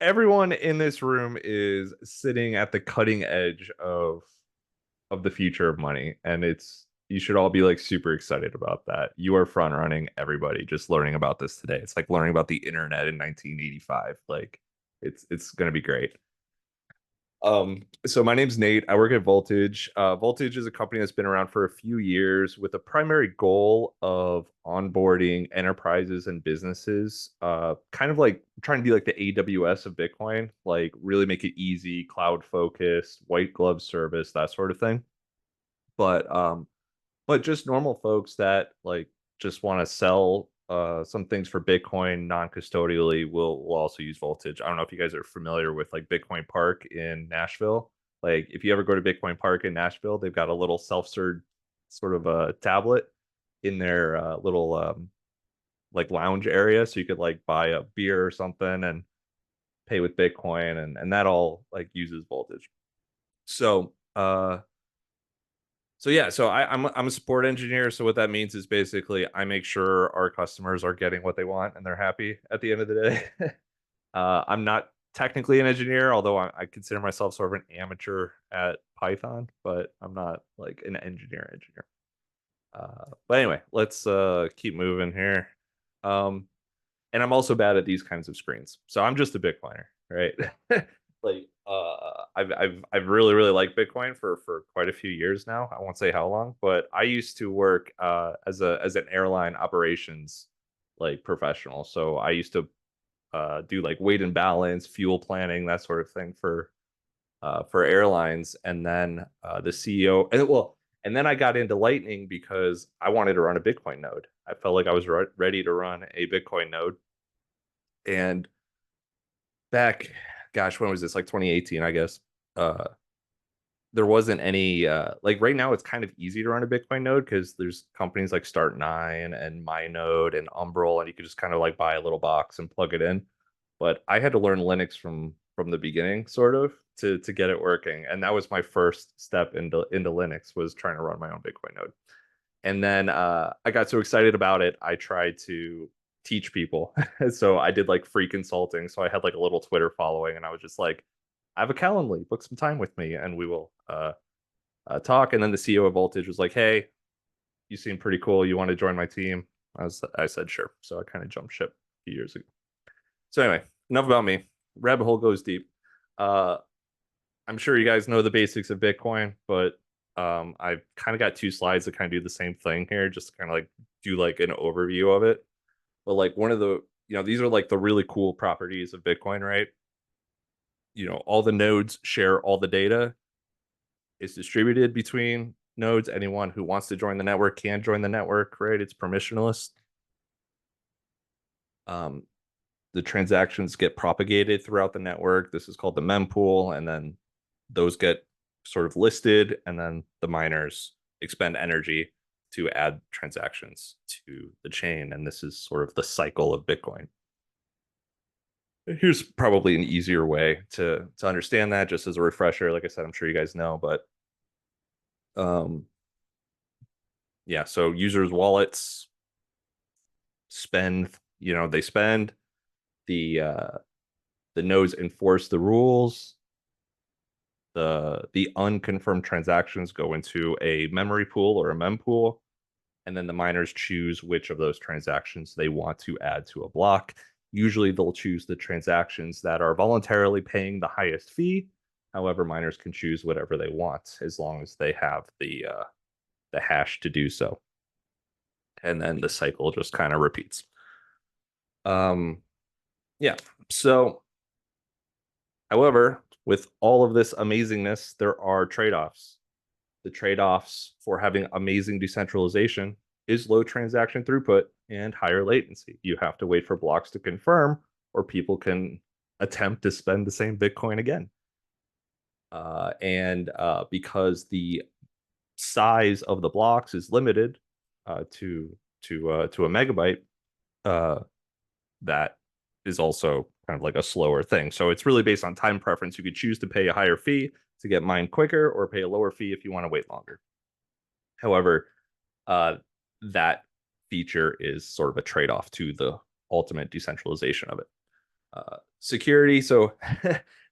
everyone in this room is sitting at the cutting edge of the future of money, and it's you should all be like super excited about that. You are front running everybody just learning about this today. It's like learning about the internet in 1985. Like it's going to be great. So my name's Nate. I work at Voltage. Voltage is a company that's been around for a few years with a primary goal of onboarding enterprises and businesses, kind of like trying to be like the AWS of Bitcoin, like really make it easy, cloud focused, white glove service, that sort of thing. But just normal folks that like just want to sell some things for Bitcoin non-custodially will also use Voltage. I don't know if you guys are familiar with like Bitcoin Park in Nashville. Like if you ever go to Bitcoin Park in Nashville, they've got a little self-serve sort of a tablet in their little like lounge area, so you could like buy a beer or something and pay with Bitcoin, and that all like uses Voltage. So I'm a support engineer. So what that means is basically I make sure our customers are getting what they want and they're happy at the end of the day. I'm not technically an engineer, although I consider myself sort of an amateur at Python, but I'm not like an engineer. But anyway, let's keep moving here. Um, and I'm also bad at these kinds of screens. So I'm just a Bitcoiner, right? Like I've really liked Bitcoin for quite a few years now. I won't say how long, but I used to work as an airline operations like professional. So I used to do like weight and balance, fuel planning, that sort of thing for airlines. And then the CEO and then I got into Lightning because I wanted to run a Bitcoin node. I felt like I was ready to run a Bitcoin node. And back, gosh, when was this? Like 2018, I guess. Uh, there wasn't any like right now it's kind of easy to run a Bitcoin node because there's companies like Start9 and MyNode and Umbrel, and you could just kind of like buy a little box and plug it in. But I had to learn Linux from the beginning, sort of, to get it working. And that was my first step into Linux, was trying to run my own Bitcoin node. And then I got so excited about it, I tried to teach people. So I did like free consulting. So I had like a little Twitter following, and I was just like, I have a Calendly, book some time with me, and we will talk. And then the CEO of Voltage was like, "Hey, you seem pretty cool. You want to join my team?" I said sure. So I kind of jumped ship a few years ago. So anyway, enough about me. Rabbit hole goes deep. Uh, I'm sure you guys know the basics of Bitcoin, but I've kind of got two slides that kind of do the same thing here, just to kind of like do like an overview of it. But like one of the, these are like the really cool properties of Bitcoin, right? All the nodes share all the data. It's distributed between nodes. Anyone who wants to join the network can join the network, right? It's permissionless. Um, the transactions get propagated throughout the network. This is called the mempool, and then those get sort of listed, and then the miners expend energy to add transactions to the chain. And this is sort of the cycle of Bitcoin. Here's probably an easier way to understand that, just as a refresher. Like I said, I'm sure you guys know, but um, yeah. So users' wallets spend, they spend the nodes enforce the rules. The unconfirmed transactions go into a memory pool or a mempool, and then the miners choose which of those transactions they want to add to a block. Usually they'll choose the transactions that are voluntarily paying the highest fee. However, miners can choose whatever they want as long as they have the hash to do so. And then the cycle just kind of repeats. Um, yeah. So, however, with all of this amazingness, there are trade-offs. The trade-offs for having amazing decentralization is low transaction throughput and higher latency. You have to wait for blocks to confirm, or people can attempt to spend the same Bitcoin again. And because the size of the blocks is limited to a megabyte, uh, that is also kind of like a slower thing. So it's really based on time preference. You could choose to pay a higher fee to get mined quicker, or pay a lower fee if you want to wait longer. However, uh, that feature is sort of a trade-off to the ultimate decentralization of it. Security. So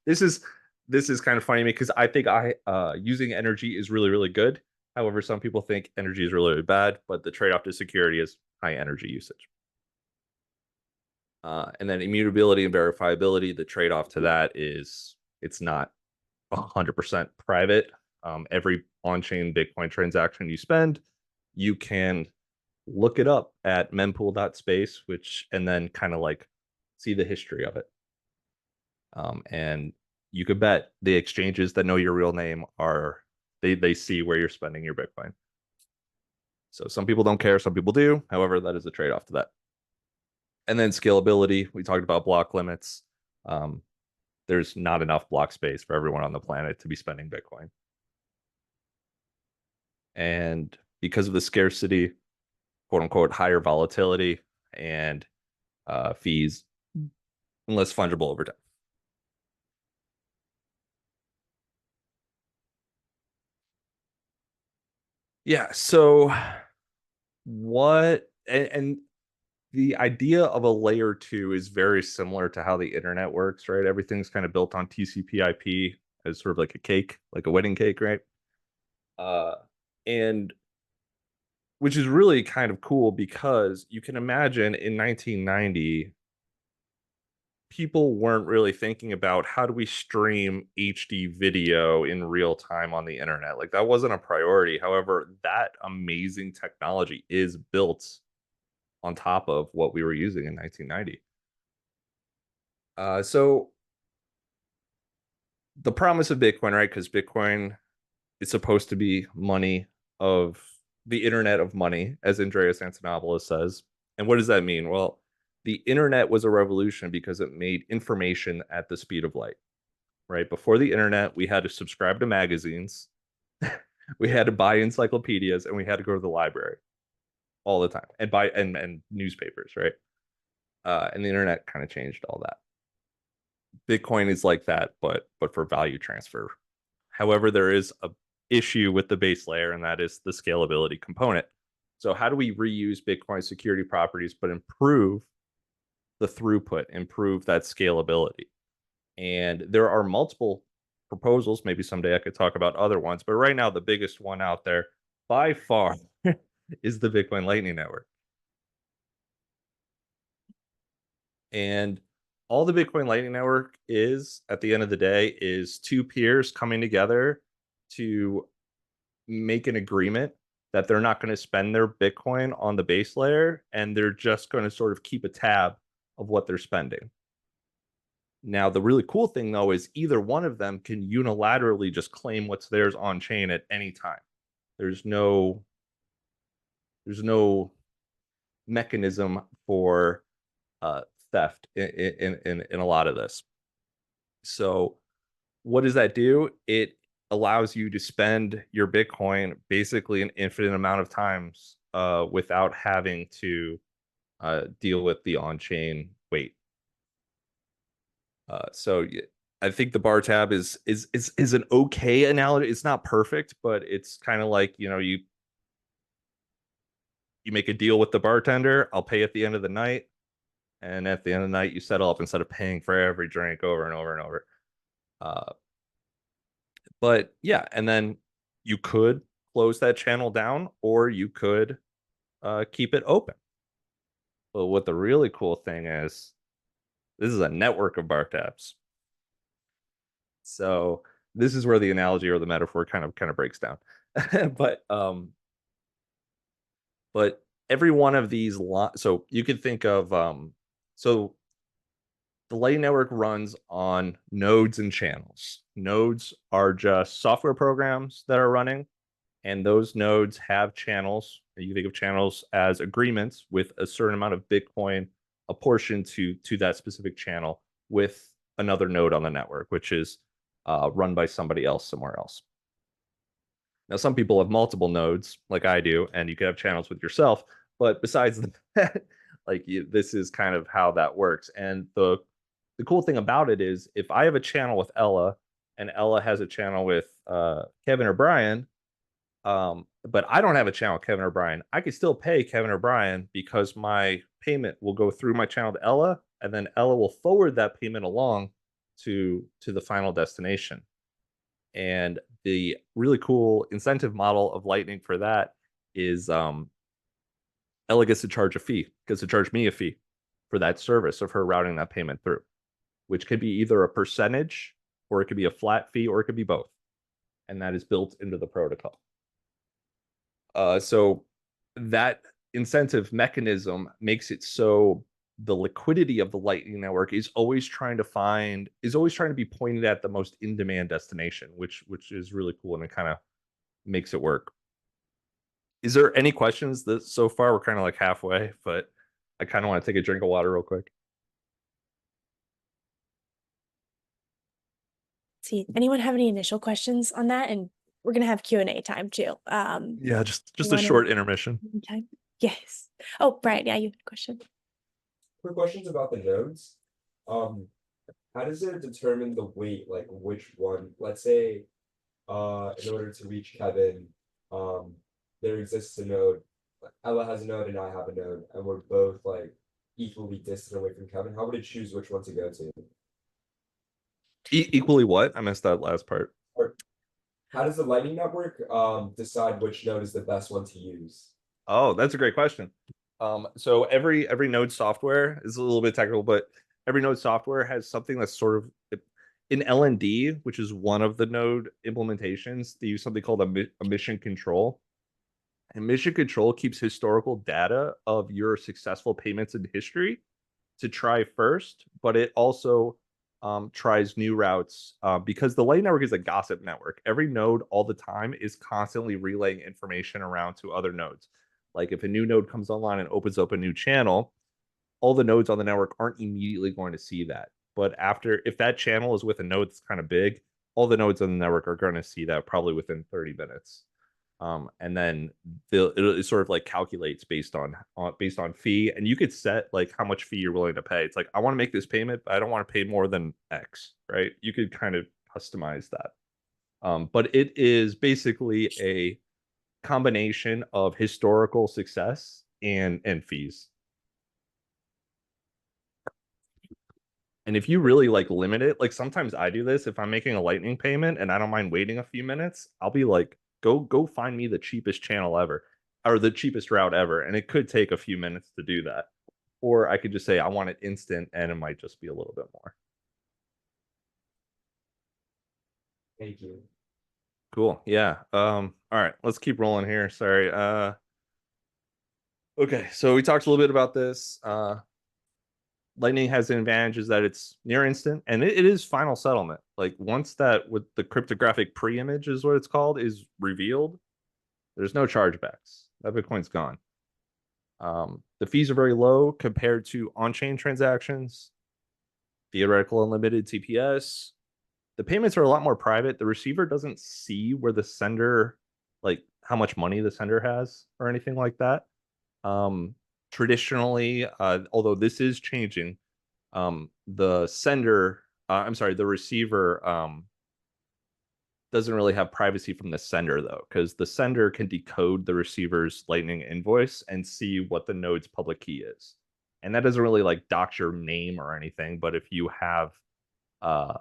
this is this is kind of funny to me because I think I using energy is really, really good. However, some people think energy is really, really bad, but the trade-off to security is high energy usage. And then immutability and verifiability, the trade-off to that is it's not 100% private. Every on-chain Bitcoin transaction you spend, you can look it up at mempool.space, which and then kind of like see the history of it. And you could bet the exchanges that know your real name are they see where you're spending your Bitcoin. So some people don't care, some people do. However, that is a trade-off to that. And then scalability, we talked about block limits. Um, there's not enough block space for everyone on the planet to be spending Bitcoin. And because of the scarcity, quote unquote, higher volatility and fees, less fungible over time. Yeah. So what and the idea of a layer two is very similar to how the internet works, right? Everything's kind of built on TCP/IP as sort of like a cake, like a wedding cake, right? Uh, and which is really kind of cool because you can imagine in 1990, people weren't really thinking about how do we stream HD video in real time on the internet. Like that wasn't a priority. However, that amazing technology is built on top of what we were using in 1990. So the promise of Bitcoin, right? Because Bitcoin is supposed to be money of the internet of money, as Andreas Antonopoulos says. And what does that mean? Well, the internet was a revolution because it made information at the speed of light, right? Before the internet, we had to subscribe to magazines, we had to buy encyclopedias, and we had to go to the library all the time and buy and newspapers, right? And the internet kind of changed all that. Bitcoin is like that, but for value transfer. However, there is a issue with the base layer, and that is the scalability component. So how do we reuse Bitcoin security properties but improve the throughput, improve that scalability? And there are multiple proposals. Maybe someday I could talk about other ones, but right now the biggest one out there by far is the Bitcoin Lightning Network. And all the Bitcoin Lightning Network is, at the end of the day, is two peers coming together to make an agreement that they're not going to spend their Bitcoin on the base layer and they're just going to sort of keep a tab of what they're spending. Now, the really cool thing though is either one of them can unilaterally just claim what's theirs on chain at any time. There's no there's no mechanism for uh, theft in a lot of this. So what does that do? It allows you to spend your Bitcoin basically an infinite amount of times without having to deal with the on-chain weight. So I think the bar tab is an okay analogy. It's not perfect, but it's kind of like you make a deal with the bartender. I'll pay at the end of the night, and at the end of the night, you settle up instead of paying for every drink over and over and over. Uh, but yeah, and then you could close that channel down, or you could keep it open. But what the really cool thing is, this is a network of bar tabs. So this is where the analogy or the metaphor kind of breaks down. but but every one of these so you could think of so the Lightning Network runs on nodes and channels. Nodes are just software programs that are running, and those nodes have channels. You think of channels as agreements with a certain amount of Bitcoin apportioned to that specific channel with another node on the network, which is run by somebody else somewhere else. Now, some people have multiple nodes, like I do, and you can have channels with yourself. But besides that, this is kind of how that works. And the cool thing about it is, if I have a channel with Ella, and Ella has a channel with Kevin or Brian, but I don't have a channel with Kevin or Brian, I could still pay Kevin or Brian because my payment will go through my channel to Ella, and then Ella will forward that payment along to the final destination. And the really cool incentive model of Lightning for that is Ella gets to charge a fee, gets to charge me a fee for that service of her routing that payment through, which could be either a percentage or it could be a flat fee or it could be both. And that is built into the protocol. So that incentive mechanism makes it so the liquidity of the Lightning Network is always trying to be pointed at the most in-demand destination, which is really cool, and it kind of makes it work. Is there any questions that so far? We're kind of like halfway, but I kind of want to take a drink of water real quick. See, anyone have any initial questions on that? And we're gonna have Q&A time too. Yeah, just a short intermission. Time? Yes. Oh, Brian, yeah, you had a question. Quick questions about the nodes. How does it determine the weight, like which one? Let's say, in order to reach Kevin, there exists a node. Ella has a node and I have a node, and we're both like equally distant away from Kevin. How would it choose which one to go to? Equally what? I missed that last part. Or how does the Lightning Network decide which node is the best one to use? Oh, that's a great question. So every node software is a little bit technical, but every node software has something that's sort of in LND, which is one of the node implementations. They use something called a mission control. And mission control keeps historical data of your successful payments in history to try first, but it also tries new routes because the Lightning Network is a gossip network. Every node all the time is constantly relaying information around to other nodes. Like if a new node comes online and opens up a new channel, all the nodes on the network aren't immediately going to see that. But if that channel is with a node that's kind of big, all the nodes on the network are going to see that probably within 30 minutes. And then it sort of like calculates based on fee, and you could set like how much fee you're willing to pay. It's like, I want to make this payment, but I don't want to pay more than X, right? You could kind of customize that. But it is basically a combination of historical success and fees. And if you really like limit it, like sometimes I do this if I'm making a Lightning payment and I don't mind waiting a few minutes, I'll be like, go find me the cheapest channel ever or the cheapest route ever. And it could take a few minutes to do that. Or I could just say I want it instant and it might just be a little bit more. Thank you. Cool. Yeah. All right, let's keep rolling here. Sorry. Okay, so we talked a little bit about this. Lightning has an advantage is that it's near instant and it is final settlement. Like once that with the cryptographic pre-image is what it's called is revealed, there's no chargebacks. That Bitcoin's gone. The fees are very low compared to on-chain transactions, theoretical unlimited TPS. The payments are a lot more private. The receiver doesn't see where the sender, like how much money the sender has or anything like that. Traditionally, although this is changing, the receiver doesn't really have privacy from the sender though, because the sender can decode the receiver's Lightning invoice and see what the node's public key is. And that doesn't really like dox your name or anything, but if you have a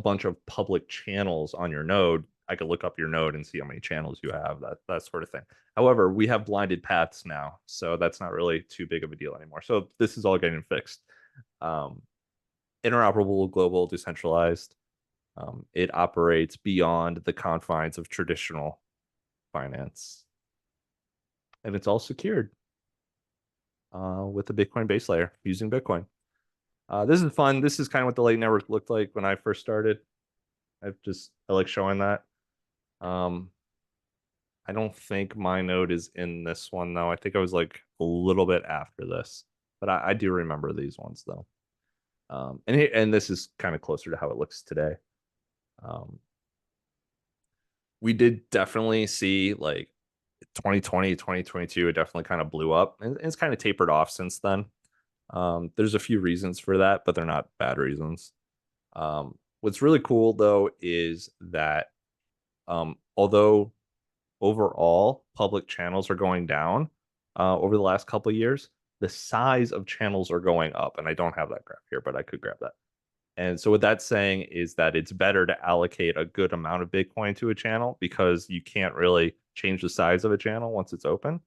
bunch of public channels on your node, I could look up your node and see how many channels you have, that sort of thing. However, we have blinded paths now, so that's not really too big of a deal anymore. So this is all getting fixed. Interoperable, global, decentralized. It operates beyond the confines of traditional finance. And it's all secured with the Bitcoin base layer using Bitcoin. This is fun. This is kind of what the Lightning Network looked like when I first started. I like showing that. I don't think my node is in this one though. I think I was like a little bit after this, but I do remember these ones though. And this is kind of closer to how it looks today. We did definitely see like 2020, 2022, it definitely kind of blew up and it's kind of tapered off since then. There's a few reasons for that, but they're not bad reasons. What's really cool though is that although overall public channels are going down over the last couple of years, the size of channels are going up. And I don't have that graph here, but I could grab that. And so what that's saying is that it's better to allocate a good amount of Bitcoin to a channel because you can't really change the size of a channel once it's open.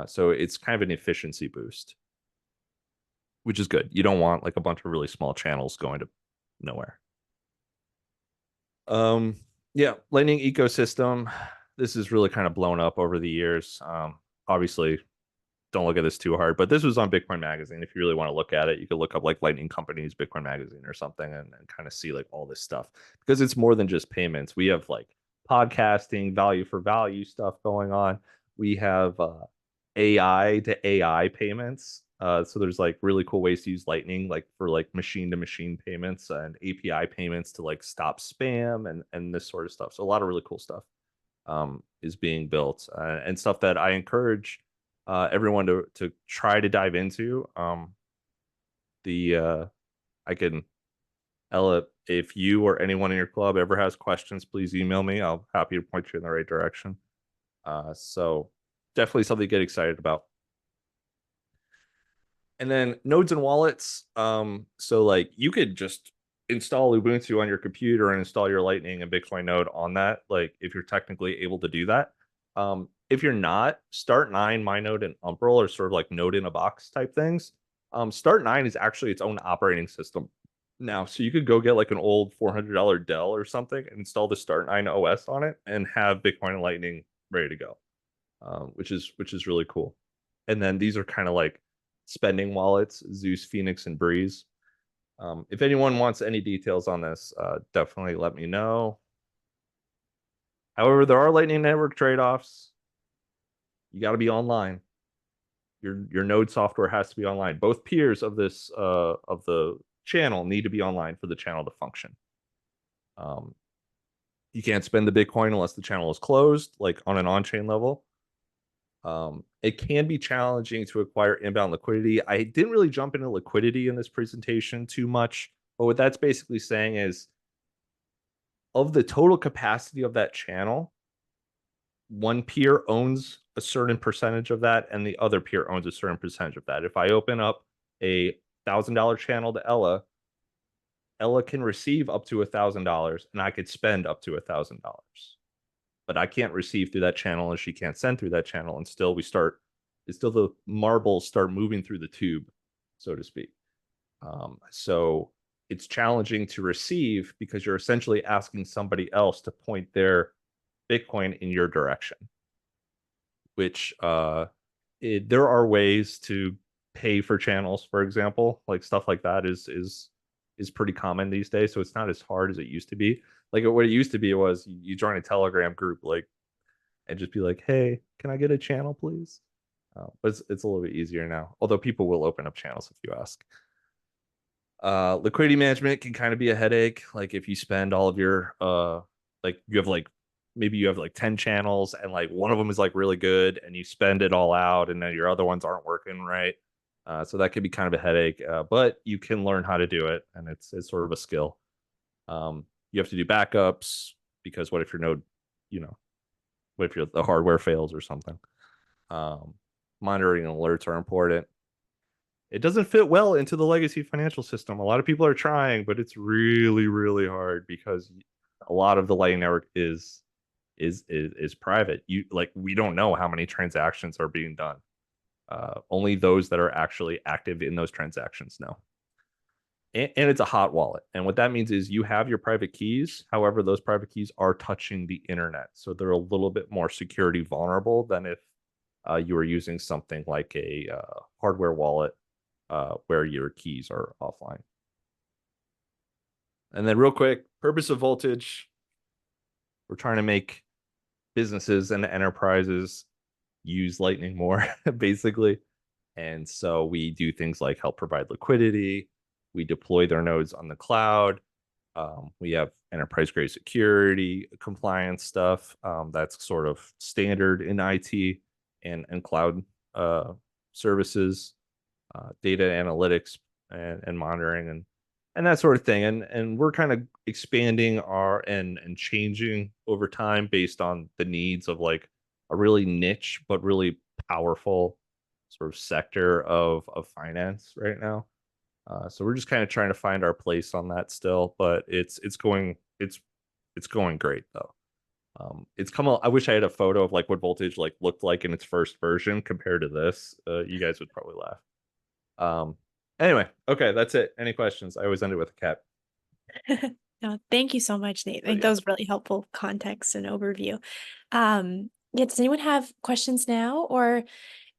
So it's kind of an efficiency boost, which is good. You don't want like a bunch of really small channels going to nowhere. Yeah, Lightning ecosystem. This is really kind of blown up over the years. Obviously, don't look at this too hard, but this was on Bitcoin Magazine. If you really want to look at it, you could look up like Lightning Companies, Bitcoin Magazine or something and kind of see like all this stuff because it's more than just payments. We have like podcasting, value for value stuff going on. We have AI to AI payments. So there's like really cool ways to use Lightning, like for like machine to machine payments and API payments to like stop spam and this sort of stuff. So a lot of really cool stuff is being built and stuff that I encourage everyone to try to dive into. I can, Ella, if you or anyone in your club ever has questions, please email me. I'll happy to point you in the right direction. So definitely something to get excited about. And then nodes and wallets. So like you could just install Ubuntu on your computer and install your Lightning and Bitcoin node on that, like if you're technically able to do that. If you're not, Start9, MyNode, and Umbrel are sort of like node in a box type things. Start9 is actually its own operating system now. So you could go get like an old $400 Dell or something and install the Start9 OS on it and have Bitcoin and Lightning ready to go, which is really cool. And then these are kind of like spending wallets, Zeus, Phoenix, and Breeze. If anyone wants any details on this, definitely let me know. However, there are Lightning Network trade-offs. You got to be online. Your node software has to be online. Both peers of this of the channel need to be online for the channel to function. You can't spend the Bitcoin unless the channel is closed, like on an on-chain level. It can be challenging to acquire inbound liquidity. I didn't really jump into liquidity in this presentation too much, but what that's basically saying is of the total capacity of that channel, one peer owns a certain percentage of that and the other peer owns a certain percentage of that. If I open up a $1,000 channel to Ella can receive up to $1,000 and I could spend up to $1,000. But I can't receive through that channel and she can't send through that channel. And still the marbles start moving through the tube, so to speak. So it's challenging to receive because you're essentially asking somebody else to point their Bitcoin in your direction, which there are ways to pay for channels, for example, like stuff like that is pretty common these days. So it's not as hard as it used to be. Like what it used to be was you join a Telegram group, like, and just be like, hey, can I get a channel, please? But it's a little bit easier now, although people will open up channels if you ask. Liquidity management can kind of be a headache. Like if you spend all of your like you have like maybe you have like 10 channels and like one of them is like really good and you spend it all out and then your other ones aren't working right. So that could be kind of a headache, but you can learn how to do it and it's sort of a skill. You have to do backups because what if your node, what if the hardware fails or something? Monitoring and alerts are important. It doesn't fit well into the legacy financial system. A lot of people are trying, but it's really, really hard because a lot of the Lightning Network is private. We don't know how many transactions are being done. Only those that are actually active in those transactions know. And it's a hot wallet. And what that means is you have your private keys. However, those private keys are touching the internet. So they're a little bit more security vulnerable than if you were using something like a hardware wallet where your keys are offline. And then real quick, purpose of Voltage. We're trying to make businesses and enterprises use Lightning more, basically. And so we do things like help provide liquidity. We deploy their nodes on the cloud. We have enterprise-grade security, compliance stuff. That's sort of standard in IT and cloud services, data analytics and monitoring and that sort of thing. And we're kind of expanding and changing over time based on the needs of like a really niche but really powerful sort of sector of finance right now. So we're just kind of trying to find our place on that still, but it's going great though. It's come. I wish I had a photo of like what Voltage like looked like in its first version compared to this. You guys would probably laugh. Anyway, okay, that's it. Any questions? I always end it with a cap. No, thank you so much, Nate. I think yeah. that was really helpful context and overview. Yeah, does anyone have questions now, or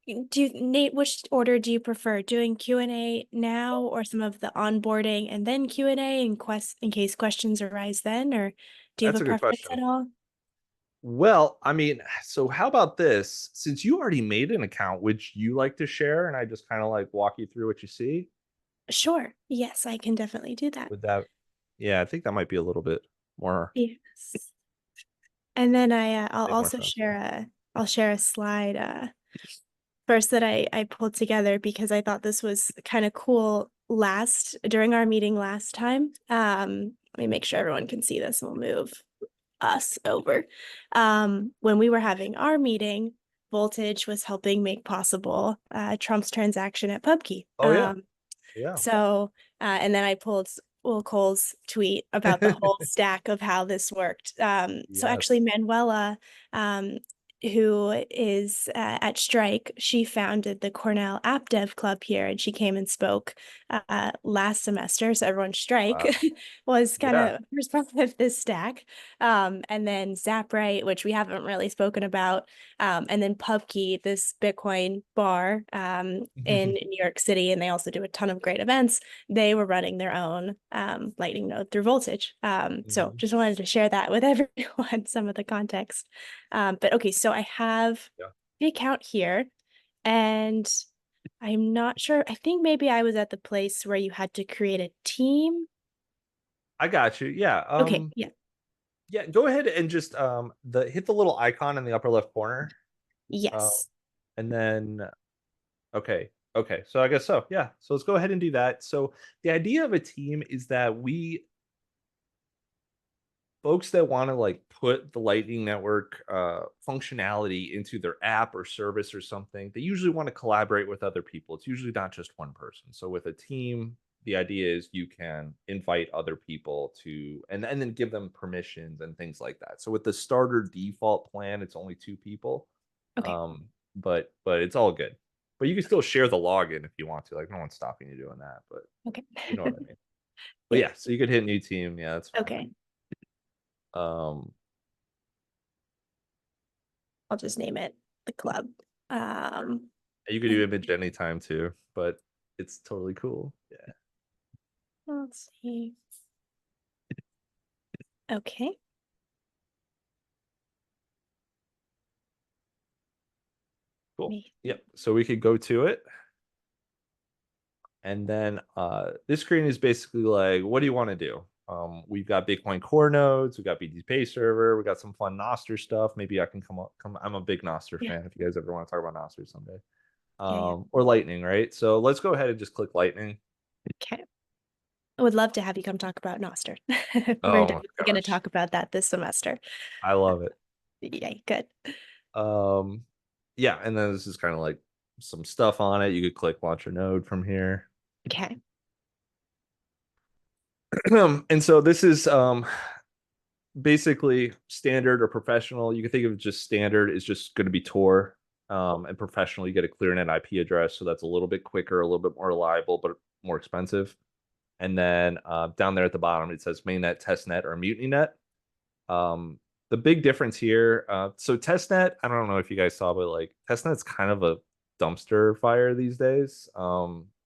Nate, which order do you prefer? Doing Q&A now, or some of the onboarding and then Q&A in case questions arise then, or do you That's have a a good preference question. at all? Well, I mean, so how about this? Since you already made an account, would you like to share and I just kind of like walk you through what you see? Sure. Yes, I can definitely do that. Would that, yeah, I think that might be a little bit more, Yes. And then I'll make more also sense. I'll share a slide first that I pulled together because I thought this was kind of cool during our meeting last time. Let me make sure everyone can see this. We'll move us over. When we were having our meeting, Voltage was helping make possible Trump's transaction at PubKey. Oh yeah. Yeah. So, and then I pulled Will Cole's tweet about the whole stack of how this worked. So actually, Yes. Manuela, who is at Strike, she founded the Cornell App Dev Club here, and she came and spoke last semester. So everyone's Strike Wow. was kind Yeah. of responsible of this stack. And then Zaprite, which we haven't really spoken about, and then PubKey, this Bitcoin bar in New York City, and they also do a ton of great events. They were running their own Lightning node through Voltage. So just wanted to share that with everyone, some of the context. But okay, so I have the account here, and I'm not sure. I think maybe I was at the place where you had to create a team. I got you. Yeah. Okay, yeah. Yeah, go ahead and just hit the little icon in the upper left corner. Yes. And then okay. Okay. So I guess so. Yeah. So let's go ahead and do that. So the idea of a team is that folks that want to like put the Lightning Network functionality into their app or service or something, they usually want to collaborate with other people. It's usually not just one person. So with a team, the idea is you can invite other people to and then give them permissions and things like that. So with the starter default plan, it's only 2 people. Okay. But it's all good. But you can still share the login if you want to. Like no one's stopping you doing that, but Okay. you know what I mean. But yeah, so you could hit new team. Yeah, that's fine. Okay. Um, I'll just name it the club. you could do image anytime too, but it's totally cool. Yeah. Let's see. Okay. Cool. Yep. So we could go to it. And then this screen is basically like, what do you want to do? We've got Bitcoin core nodes, we've got BTC server, we got some fun Nostr stuff. Maybe I can come. I'm a big Nostr fan. If you guys ever want to talk about Nostr someday, or Lightning, right? So let's go ahead and just click Lightning. Okay. I would love to have you come talk about Nostr. We're Oh definitely going to talk about that this semester. I love it. Yay, good. Yeah, and then this is kind of like some stuff on it. You could click launch a node from here. Okay. And so this is basically standard or professional. You can think of it just standard is just going to be Tor. And professional, you get a ClearNet IP address, so that's a little bit quicker, a little bit more reliable, but more expensive. And then down there at the bottom, it says mainnet, testnet, or mutinynet. The big difference here, so testnet, I don't know if you guys saw, but like testnet's kind of a dumpster fire these days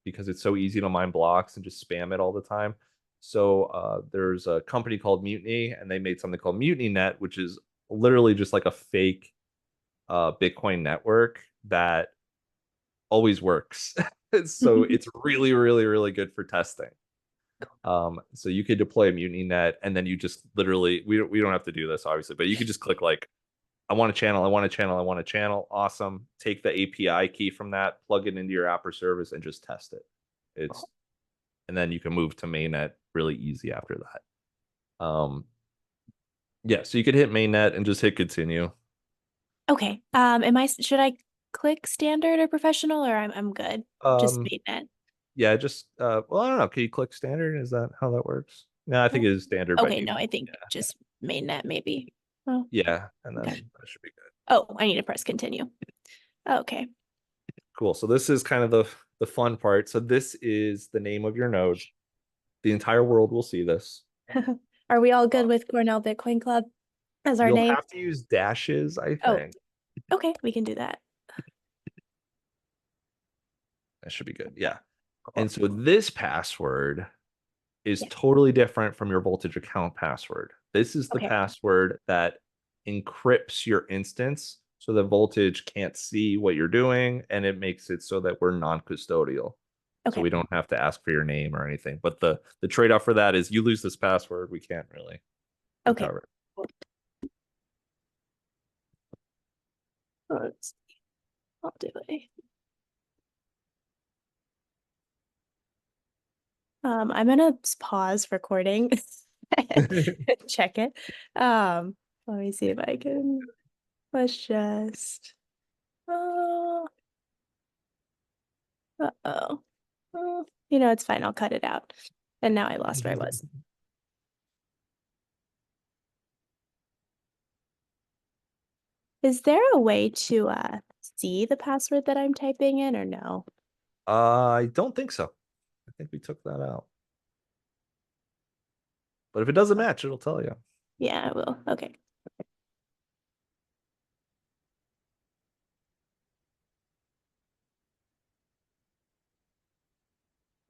because it's so easy to mine blocks and just spam it all the time. So there's a company called Mutiny, and they made something called MutinyNet, which is literally just like a fake Bitcoin network that always works. So it's really, really, really good for testing. So you could deploy a MutinyNet, and then you just literally we don't have to do this obviously, but you could just click like I want a channel, I want a channel, I want a channel. Awesome. Take the API key from that, plug it into your app or service, and just test it. And then you can move to mainnet really easy after that. Yeah, so you could hit mainnet and just hit continue. Okay. Should I click standard or professional, or I'm good. Just mainnet. Yeah, just well, I don't know. Can you click standard? Is that how that works? No, I think it is standard by Okay, no, default. I think just mainnet maybe. Oh, Yeah, and then okay. that should be good. Oh, I need to press continue. Okay. Cool. So this is kind of the fun part. So this is the name of your node. The entire world will see this. Are we all good with Cornell Bitcoin Club as our You'll name? have to use dashes, I Oh, think. okay, we can do that. That should be good. Yeah. And so this password is Yeah. totally different from your Voltage account password. This is the Okay. password that encrypts your instance so that Voltage can't see what you're doing, and it makes it so that we're non-custodial. So Okay. we don't have to ask for your name or anything. But the trade-off for that is you lose this password, we can't really Okay. recover it. Let's see. I'll do it. I'm gonna pause recording. Check it. Let me see if I can. Let's just. Oh. Uh-oh. Oh, it's fine. I'll cut it out. And now I lost where I was. Is there a way to see the password that I'm typing in or no? I don't think so. I think we took that out. But if it doesn't match, it'll tell you. Yeah, I will. Okay.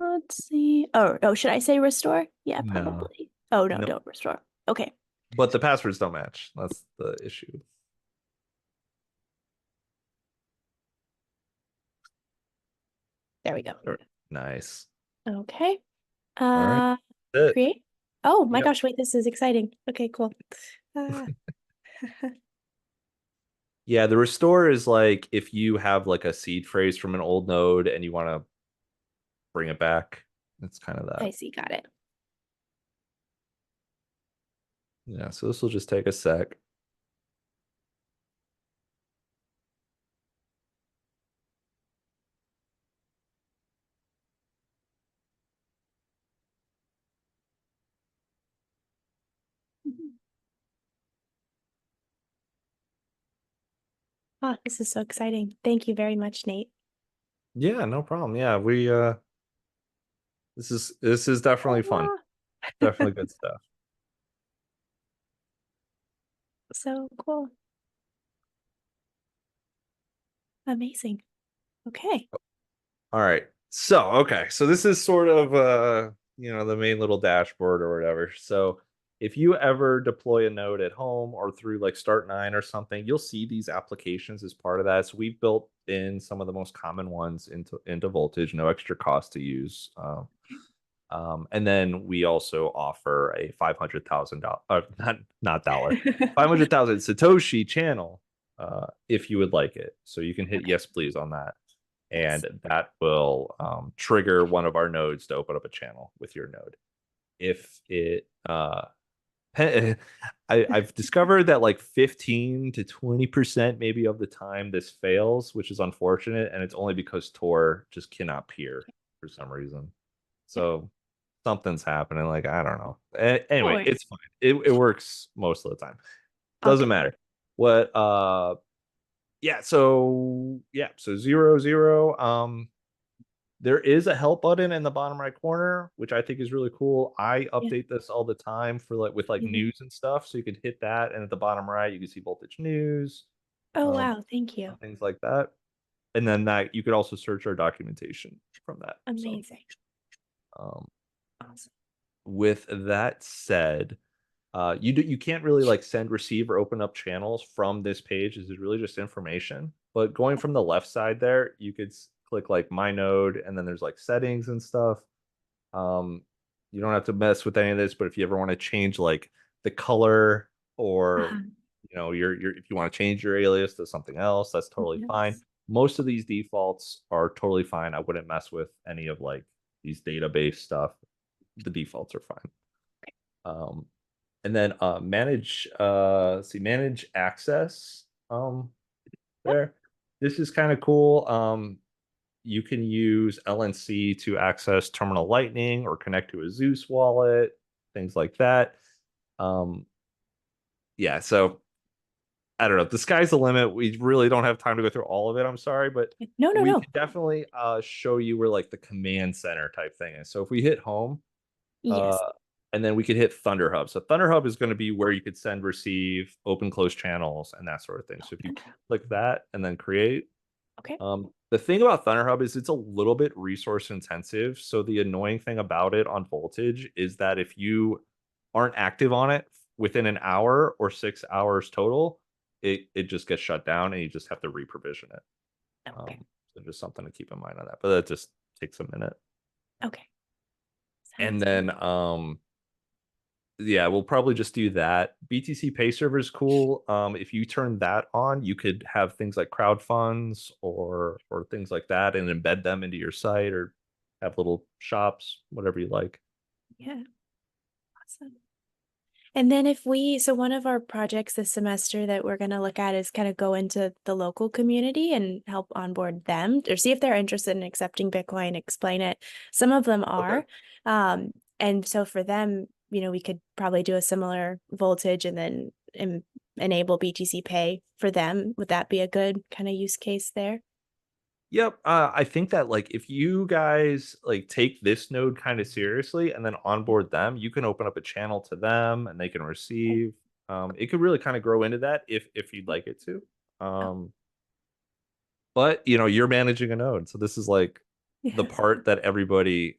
Let's see. Oh, should I say restore? Yeah, No. probably. Oh, no, No. don't restore. Okay. But the passwords don't match. That's the issue. There we go. Nice. Okay. All right. That's it. Create. Oh my Yep. gosh, wait, this is exciting. Okay, cool. Yeah, the restore is like if you have like a seed phrase from an old node and you want to bring it back. It's kind of that. I see, got it. Yeah, so this will just take a sec. Ah, this is so exciting. Thank you very much, Nate. Yeah, no problem. Yeah, we this is definitely fun. Definitely good stuff. So cool. Amazing. Okay. All right. So this is sort of the main little dashboard or whatever. So if you ever deploy a node at home or through like Start9 or something, you'll see these applications as part of that. So we've built in some of the most common ones into Voltage, no extra cost to use. And then we also offer a $500,000 not dollar 500,000 Satoshi channel if you would like it. So you can hit yes please on that. And that will trigger one of our nodes to open up a channel with your node. If it I've discovered that like 15 to 20% maybe of the time this fails, which is unfortunate, and it's only because Tor just cannot peer for some reason. So something's happening, like I don't know. Anyway, it's fine. It works most of the time. Doesn't matter. What so 0, 0. There is a help button in the bottom right corner, which I think is really cool. I update this all the time for with news and stuff. So you could hit that, and at the bottom right, you can see Voltage News. Oh wow, thank you. Things like that. And then that you could also search our documentation from that. Amazing. So, awesome. With that said, you can't really like send, receive, or open up channels from this page. This is really just information. But going from the left side there, you could click like my node, and then there's like settings and stuff. You don't have to mess with any of this, but if you ever want to change like the color or your if you want to change your alias to something else, that's totally fine. Most of these defaults are totally fine. I wouldn't mess with any of like these database stuff. The defaults are fine. And then manage access there. this is kind of cool. You can use LNC to access Terminal Lightning or connect to a Zeus wallet, things like that. Um, yeah, so I don't know. The sky's the limit. We really don't have time to go through all of it. I'm sorry, but No, no, we no. could definitely show you where like the command center type thing is. So if we hit home, Yes. uh, and then we could hit Thunder Hub. So Thunder Hub is going to be where you could send, receive, open, close channels, and that sort of thing. So if you click that and then create, Okay. the thing about Thunder Hub is it's a little bit resource intensive. So the annoying thing about it on Voltage is that if you aren't active on it within an hour or 6 hours total, it just gets shut down and you just have to reprovision it. Okay. So just something to keep in mind on that. But that just takes a minute. Okay. And Sounds then yeah, we'll probably just do that. BTC Pay Server is cool. If you turn that on, you could have things like crowd funds or things like that and embed them into your site or have little shops, whatever you like. yeah. Awesome. And then if we, so one of our projects this semester that we're going to look at is kind of go into the local community and help onboard them or see if they're interested in accepting Bitcoin, explain it. Some of them are. And so for them, you know, we could probably do a similar voltage and then enable BTC Pay for them. Would that be a good kind of use case there? Yep. I think that like if you guys like take this node kind of seriously and then onboard them, you can open up a channel to them and they can receive. It could really kind of grow into that if you'd like it to. Oh, Um, but you know, you're managing a node, so this is like the yeah. part that everybody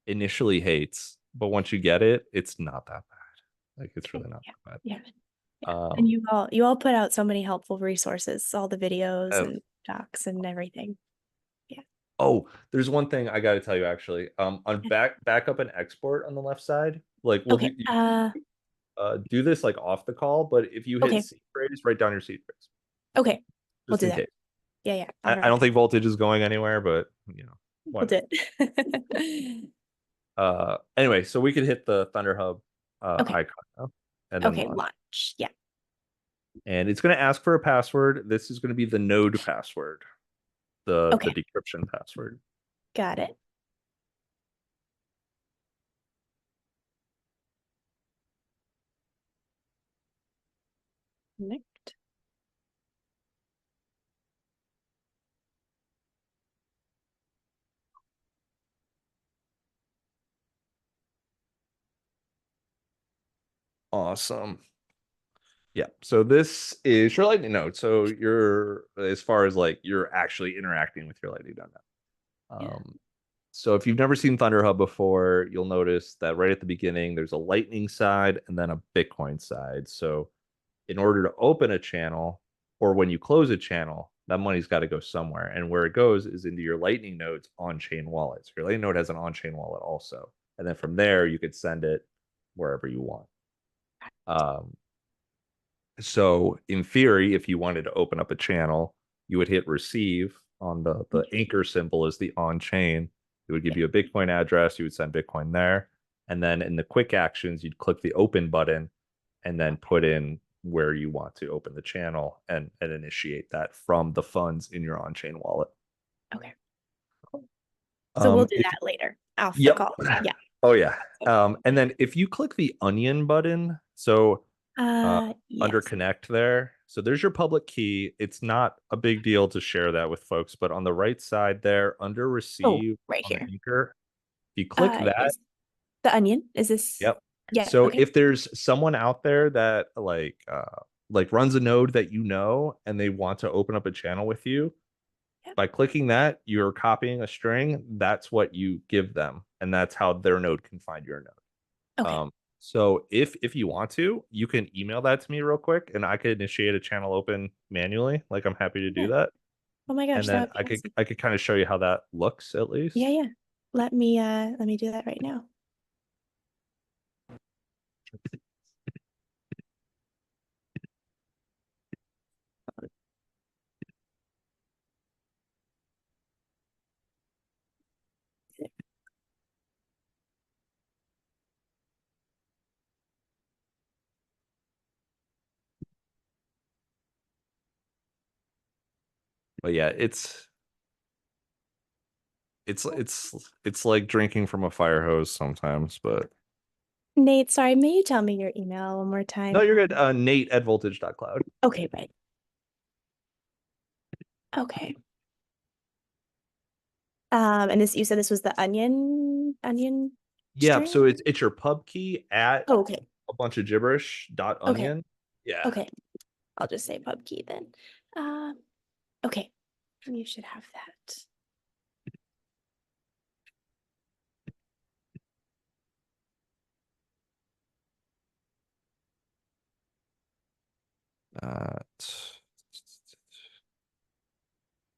initially hates, but once you get it, it's not that bad. Like it's really not Yeah. that Yeah. bad. Yeah. And you all put out so many helpful resources, all the videos Uh, and docs and everything. Yeah. oh, there's one thing I got to tell you actually. On backup and export on the left side, like we'll Okay. do this like off the call, but if you hit Okay. seed phrase, write down your seed phrase Okay. We'll just do in that. case. Yeah, yeah. I'll I write don't that. think voltage is going anywhere, but you know, why We'll not? do it. Anyway, so we could hit the Thunder Hub Okay. icon now and then Okay. launch. Launch. Yeah. And it's going to ask for a password. This is going to be the node password, the Okay. decryption password. Got it. Connect. Awesome. Yeah. So this is your Lightning node. So you're as far as like you're actually interacting with your Lightning node now. Yeah. So if you've never seen Thunder Hub before, you'll notice that right at the beginning there's a Lightning side and then a Bitcoin side. So in order to open a channel or when you close a channel, that money's got to go somewhere. And where it goes is into your Lightning node's on-chain wallet. So your Lightning node has an on-chain wallet also. And then from there, you could send it wherever you want. Um, so in theory, if you wanted to open up a channel, you would hit receive on the anchor symbol is the on-chain. It would give you a Bitcoin address. You would send Bitcoin there. And then in the quick actions, you'd click the open button and then put in where you want to open the channel and initiate that from the funds in your on-chain wallet. Okay. Cool. So we'll do If, that later off the yep. call. Yeah. Oh yeah. And then if you click the onion button, so under Yes. connect there, so there's your public key. It's not a big deal to share that with folks, but on the right side there, under Oh, receive right on the here. anchor, if you click that, Is the onion? Is this? yep. Yeah. So Okay. if there's someone out there that like runs a node that you know and they want to open up a channel with you, Yeah. by clicking that, you're copying a string. That's what you give them, and that's how their node can find your node. Okay. So if you want to, you can email that to me real quick, and I could initiate a channel open manually. Like I'm happy to do Yeah. that, Oh my gosh, and that then would be awesome. I could kind of show you how that looks at Yeah, least. yeah. Let me do that right now. But yeah, it's like drinking from a fire hose sometimes, but Nate, sorry, may you tell me your email one more no, time? you're good. Nate@voltage.cloud. Okay, right. Okay. And this, you said this was the onion Yeah, string? so it's your pub key at Oh, okay. a bunch of gibberish Okay. .onion. Yeah. Okay. I'll just say pub key then. Okay. You should have that.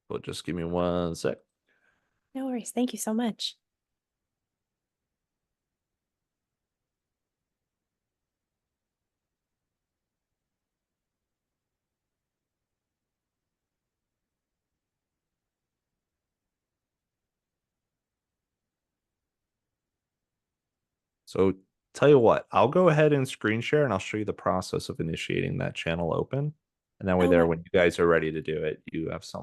Well, just give me 1 sec. No worries. Thank you so much. So tell you what, I'll go ahead and screen share and I'll show you the process of initiating that channel open. And that way Oh, there, wow. when you guys are ready to do it, you have a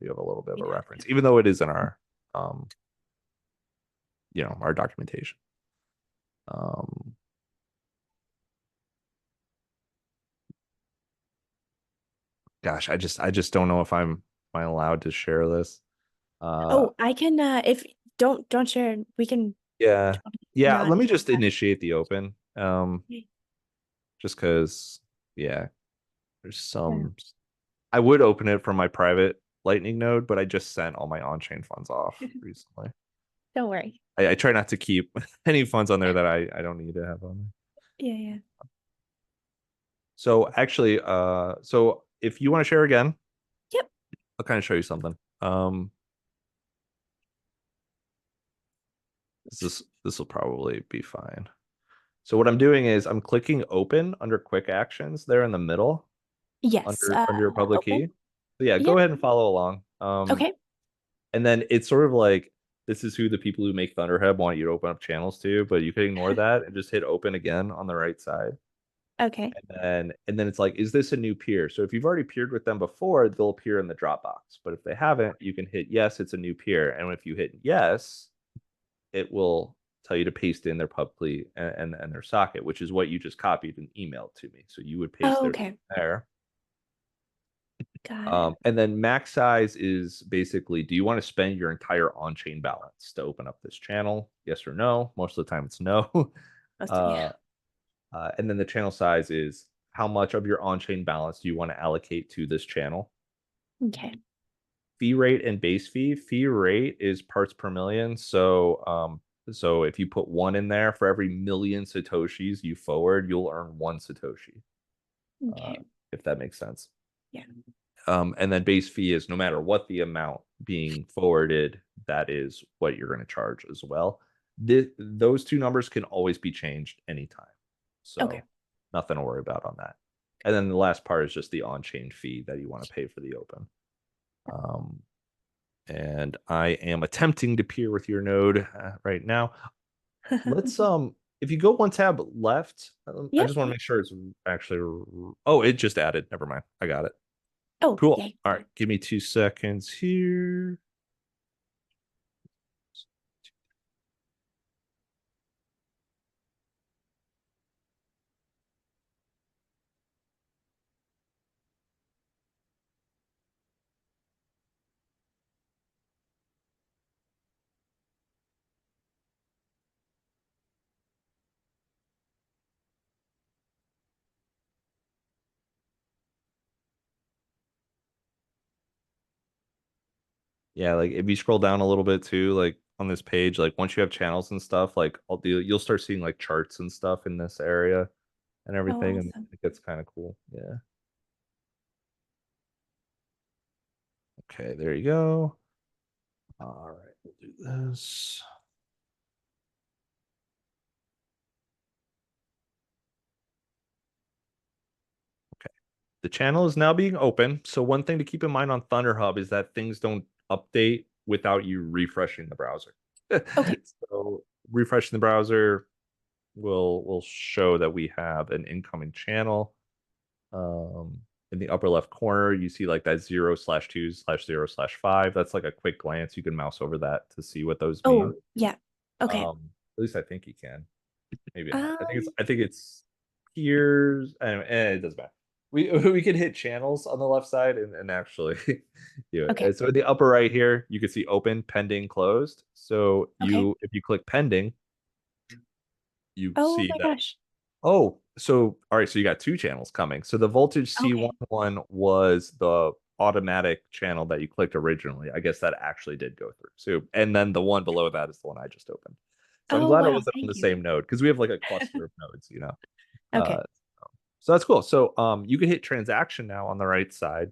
little bit of You a know, reference, even though it is in our our documentation. Gosh, I just don't know if am I allowed to share this. Oh, I can if don't share. We can Yeah. Yeah, not. let me just initiate the open. Okay. Just because, yeah, there's Yeah. some. I would open it from my private Lightning node, but I just sent all my on-chain funds off recently. Don't worry. I try not to keep any funds on there that I don't need to have on there. Yeah. So actually, so if you want to share again, Yep. I'll kind of show you something. This will probably be fine. So what I'm doing is I'm clicking open under quick actions there in the middle Yes. under your public Open. key. So yeah, go Yep. ahead and follow along. Okay. And then it's sort of like this is who the people who make Thunderhead want you to open up channels to, but you can ignore that and just hit open again on the right side. Okay. And then it's like, is this a new peer? So if you've already peered with them before, they'll appear in the Dropbox. But if they haven't, you can hit yes, it's a new peer. And if you hit yes, it will tell you to paste in their publicly and their socket, which is what you just copied and emailed to me. So you would paste Oh, their okay. there. Got it. And then max size is basically, do you want to spend your entire on-chain balance to open up this channel? Yes or no? Most of the time it's no. Yeah. And then the channel size is how much of your on-chain balance do you want to allocate to this channel? Okay. Fee rate and base fee. Fee rate is parts per million. So if you put 1 in there for every million Satoshis you forward, you'll earn 1 Satoshi. Okay. If that makes sense. Yeah. And then base fee is no matter what the amount being forwarded, that is what you're going to charge as well. Those two numbers can always be changed anytime. So Okay. nothing to worry about on that. And then the last part is just the on-chain fee that you want to pay for the open. And I am attempting to peer with your node right now. Let's if you go 1 tab left, I Yep. just want to make sure it's actually. Oh, it just added. Never mind. I got it. Oh, Cool. yay. All right, give me 2 seconds here. Yeah, like if you scroll down a little bit too, like on this page, like once you have channels and stuff, like you'll start seeing like charts and stuff in this area and Oh, everything, and awesome. it gets kind of cool. Yeah. Okay, there you go. All right, we'll do this. Okay. The channel is now being open. So one thing to keep in mind on ThunderHub is that things don't update without you refreshing the browser. Okay. So refreshing the browser will show that we have an incoming channel. in the upper left corner, you see like that 0/2/0/5. That's like a quick glance. You can mouse over that to see what those mean. Oh, yeah. Okay. At least I think you can. Maybe not. Um, I think it's peers. Anyway, it doesn't matter. We can hit channels on the left side and actually do it. okay. So in the upper right here, you can see open, pending, closed. So Okay. if you click pending, you Oh see my that. gosh. Oh, so all right, so you got two channels coming. So the voltage C1 Okay. one was the automatic channel that you clicked originally. I guess that actually did go through. So and then the one below that is the one I just opened. So I'm Oh, glad it wow. wasn't on the Thank you. same node because we have like a cluster of nodes, you know. Okay. Uh, so that's cool. So you can hit transaction now on the right side.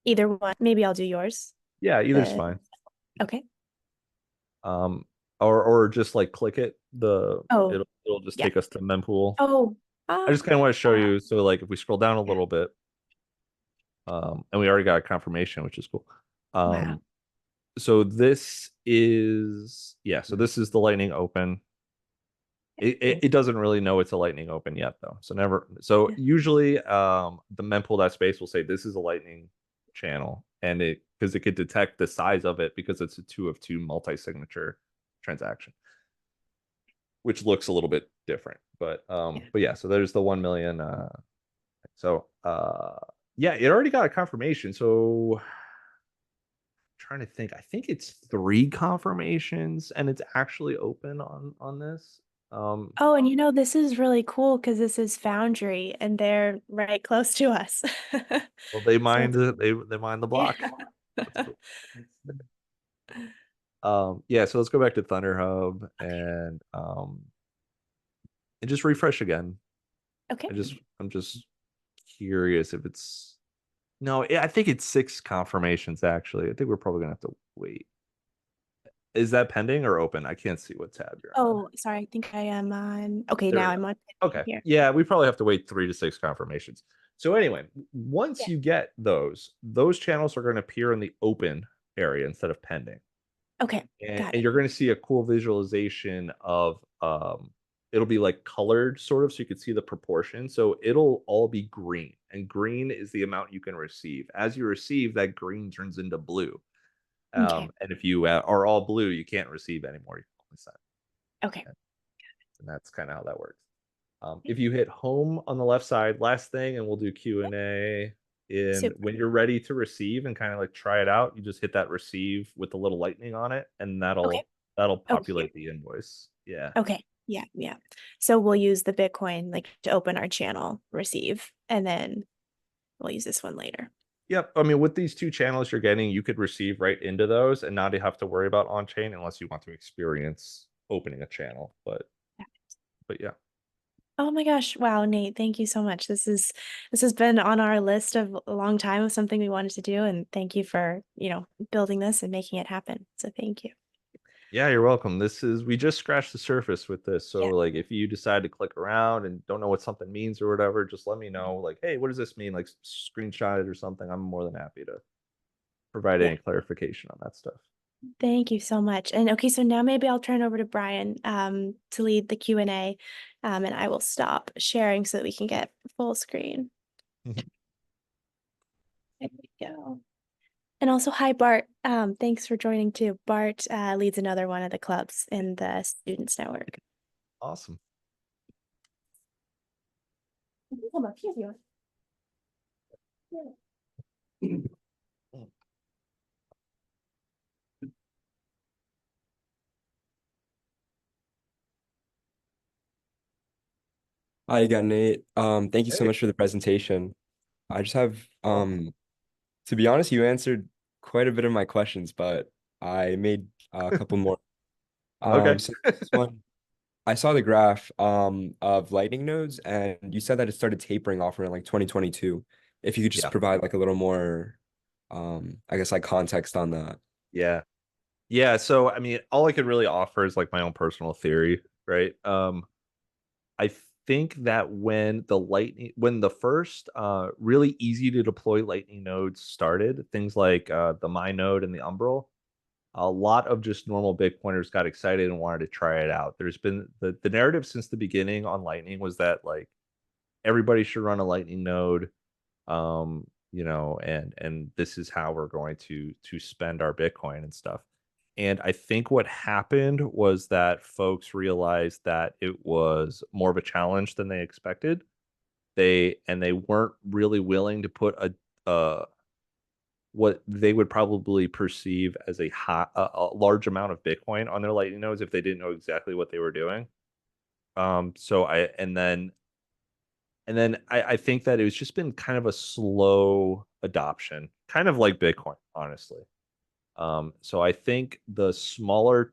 Either one. Maybe I'll do yours. Yeah, either's The fine. okay. Um, or just like click it. Oh, It'll just yeah. take us to mempool. Oh, I just kind of want to show wow. you. So like if we scroll down a Yeah. little bit, and we already got a confirmation, which is cool. Wow. So this is yeah. So this is the Lightning Open. It doesn't really know it's a Lightning Open yet though. So never. So Yeah. usually, the mempool.space will say this is a Lightning channel, and because it could detect the size of it because it's a 2 of 2 multi-signature transaction, which looks a little bit different. But yeah. So there's the 1 million. Yeah, it already got a confirmation. So trying to think. I think it's 3 confirmations and it's actually open on this. Oh, and this is really cool because this is Foundry and they're right close to us. Well, they So mind they mind the yeah. block. That's cool. Yeah, so let's go back to Thunder Hub and just refresh again. Okay. I'm just curious if it's no, I think it's 6 confirmations actually. I think we're probably gonna have to wait. Is that pending or open? I can't see what tab you're on. Oh, sorry. I think I am on. Okay, There we now go. I'm on Okay. here. Yeah, we probably have to wait 3 to 6 confirmations. So anyway, once Yeah. you get those channels are going to appear in the open area instead of pending. Okay, And, got and it. you're going to see a cool visualization of it'll be like colored sort of so you can see the proportion. So it'll all be green, and green is the amount you can receive. As you receive, that green turns into blue. Okay. And if you are all blue, you can't receive anymore. You can only send. Okay. And that's kind of how that works. If you hit home on the left side, last thing, and we'll do Q&A in Super. when you're ready to receive and kind of like try it out, you just hit that receive with the little lightning on it, and Okay. that'll Oh, here. populate the invoice. Yeah. Okay. Yeah, yeah. So we'll use the Bitcoin like to open our channel, receive, and then we'll use this one later. Yep. I mean, with these 2 channels you're getting, you could receive right into those and not have to worry about on chain unless you want to experience opening a channel. But yeah. Oh my gosh. Wow, Nate, thank you so much. This has been on our list of a long time of something we wanted to do, and thank you for, building this and making it happen. So thank you. Yeah, you're welcome. We just scratched the surface with this. So Yeah. like if you decide to click around and don't know what something means or whatever, just let me know. Like, hey, what does this mean? Like screenshot it or something. I'm more than happy to provide Yeah. any clarification on that stuff. Thank you so much. And okay, so now maybe I'll turn over to Brian to lead the Q&A, and I will stop sharing so that we can get full screen. There we go. And also, hi, Bart. Thanks for joining too. Bart leads another one of the clubs in the Students Network. Awesome. Come up here if you want. Yeah. Hi again, Nate. Thank you so Hey, much for the presentation. I just have, welcome. to be honest, you answered quite a bit of my questions, but I made a couple more. Okay. So this one, I saw the graph of Lightning nodes, and you said that it started tapering off around like 2022. If you could just Yeah. provide like a little more, I guess like context on that. Yeah. Yeah. So I mean, all I could really offer is like my own personal theory, right? I think that when the first really easy to deploy Lightning nodes started, things like the My node and the Umbrel, a lot of just normal Bitcoiners got excited and wanted to try it out. There's been the narrative since the beginning on Lightning was that like everybody should run a Lightning node. You know, and this is how we're going to spend our Bitcoin and stuff. And I think what happened was that folks realized that it was more of a challenge than they expected. They weren't really willing to put a what they would probably perceive as a large amount of Bitcoin on their Lightning nodes if they didn't know exactly what they were doing. So I and then I think that it's just been kind of a slow adoption, kind of like Bitcoin, honestly. So I think the smaller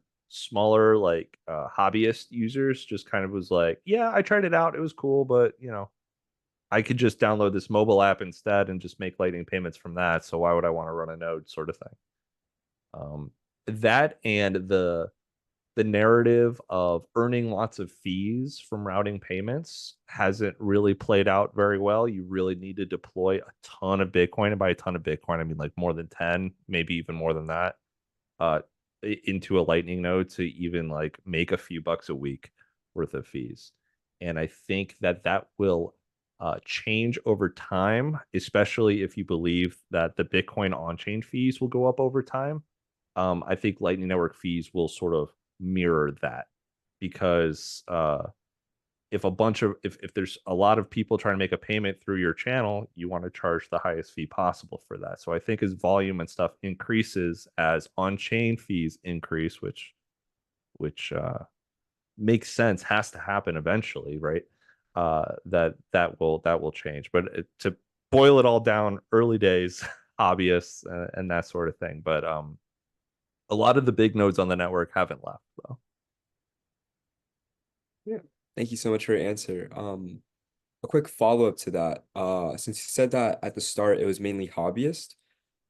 like hobbyist users just kind of was like, yeah, I tried it out, it was cool, but you know, I could just download this mobile app instead and just make Lightning payments from that. So why would I want to run a node, sort of thing? That and the narrative of earning lots of fees from routing payments hasn't really played out very well. You really need to deploy a ton of Bitcoin, and by a ton of Bitcoin, I mean like more than 10, maybe even more than that, uh, into a Lightning node to even like make a few bucks a week worth of fees. And I think that that will change over time, especially if you believe that the Bitcoin on-chain fees will go up over time. I think Lightning Network fees will sort of mirror that because if there's a lot of people trying to make a payment through your channel, you want to charge the highest fee possible for that. So I think as volume and stuff increases, as on-chain fees increase, which makes sense, has to happen eventually, right? That will change. But to boil it all down, early days, hobbyists, and that sort of thing. But a lot of the big nodes on the network haven't left though. Yeah. Thank you so much for your answer. A quick follow-up to that. Since you said that at the start it was mainly hobbyist,